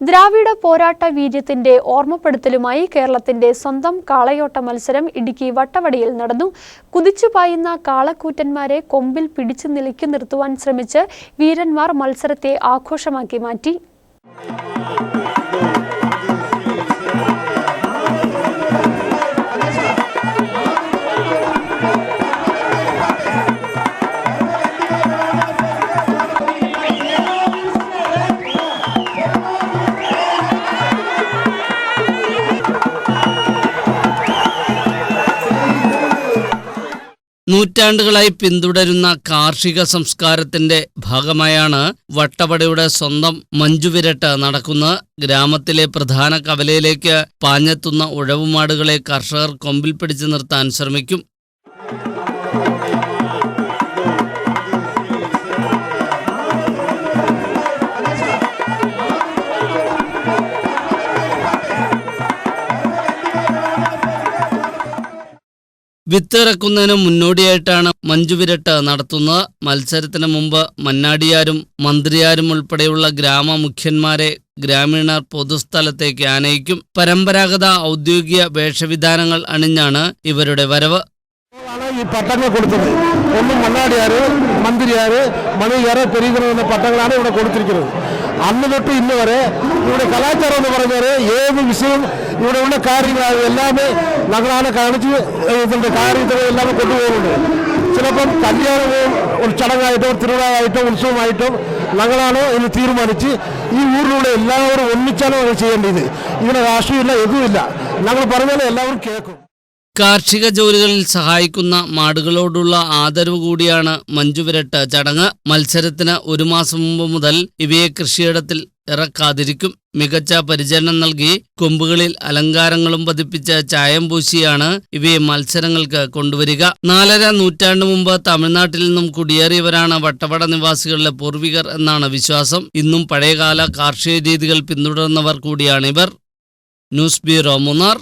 ദ്രാവിഡ പോരാട്ട വീര്യത്തിന്റെ ഓർമ്മപ്പെടുത്തലുമായി കേരളത്തിന്റെ സ്വന്തം കാളയോട്ട മത്സരം ഇടുക്കി വട്ടവടയിൽ നടന്നു. കുതിച്ചുപായുന്ന കാളക്കൂറ്റന്മാരെ കൊമ്പിൽ പിടിച്ചു നിലയ്ക്കു നിർത്തുവാൻ ശ്രമിച്ച് വീരന്മാർ മത്സരത്തെ ആഘോഷമാക്കി മാറ്റി. നൂറ്റാണ്ടുകളായി പിന്തുടരുന്ന കാർഷിക സംസ്കാരത്തിന്റെ ഭാഗമായാണ് വട്ടവടയുടെ സ്വന്തം മഞ്ജുവിരട്ട് നടക്കുന്നത്. ഗ്രാമത്തിലെ പ്രധാന കവലയിലേക്ക് പാഞ്ഞെത്തുന്ന ഉഴവുമാടുകളെ കർഷകർ കൊമ്പിൽ പിടിച്ചു നിർത്താൻ ശ്രമിക്കും. വിത്തിറക്കുന്നതിന് മുന്നോടിയായിട്ടാണ് മഞ്ജുവിരട്ട് നടത്തുന്നത്. മത്സരത്തിന് മുമ്പ് മന്നാടിയാരും മന്ത്രിയാരും ഉൾപ്പെടെയുള്ള ഗ്രാമമുഖ്യന്മാരെ ഗ്രാമീണർ പൊതുസ്ഥലത്തേക്ക് ആനയിക്കും. പരമ്പരാഗത ഔദ്യോഗിക വേഷവിധാനങ്ങൾ അണിഞ്ഞാണ് ഇവരുടെ വരവ്. ഈ പട്ടങ്ങൾ കൊടുത്തത് ഒന്നും മണ്ണാടിയാറ്, മന്ത്രിയാറ്, മണികാറ്, പെരിയകർ എന്ന പട്ടങ്ങളാണ് ഇവിടെ കൊടുത്തിരിക്കുന്നത്. അന്ന് തൊട്ട് ഇന്ന് വരെ ഇവിടെ കലാചാരം എന്ന് പറഞ്ഞാൽ ഏത് വിഷയം ഇവിടെ ഉള്ള കാര്യങ്ങൾ എല്ലാമേ ഞങ്ങളാണ് കാണിച്ച് ഇതിൻ്റെ കാര്യത്തിൽ എല്ലാമേ കൊണ്ടുപോകുന്നുണ്ട്. ചിലപ്പം കല്യാണവും ഒരു ചടങ്ങായിട്ടോ തിരുവിഴായിട്ടോ ഉത്സവമായിട്ടോ ഞങ്ങളാണ് ഇന്ന് തീരുമാനിച്ച് ഈ ഊരിലൂടെ എല്ലാവരും ഒന്നിച്ചാണ് അത് ചെയ്യേണ്ടത്. ഇതിന് രാഷ്ട്രീയമില്ല, എതുമില്ല. ഞങ്ങൾ പറഞ്ഞാൽ എല്ലാവരും കേൾക്കും. കാർഷിക ജോലികളിൽ സഹായിക്കുന്ന മാടുകളോടുള്ള ആദരവ് കൂടിയാണ് മഞ്ജുവിരട്ട് ചടങ്ങ്. മത്സരത്തിന് 1 മാസം മുമ്പ് മുതൽ ഇവയെ കൃഷിയിടത്തിൽ ഇറക്കാതിരിക്കും. മികച്ച പരിചരണം നൽകി കൊമ്പുകളിൽ അലങ്കാരങ്ങളും പതിപ്പിച്ച് ചായം പൂശിയാണ് ഇവയെ മത്സരങ്ങൾക്ക് കൊണ്ടുവരിക. 4.5 നൂറ്റാണ്ട് മുമ്പ് തമിഴ്നാട്ടിൽ നിന്നും കുടിയേറിയവരാണ് വട്ടവട നിവാസികളുടെ പൂർവികർ എന്നാണ് വിശ്വാസം. ഇന്നും പഴയകാല കാർഷിക രീതികൾ പിന്തുടർന്നവർ കൂടിയാണിവർ. News bureau, Munnar.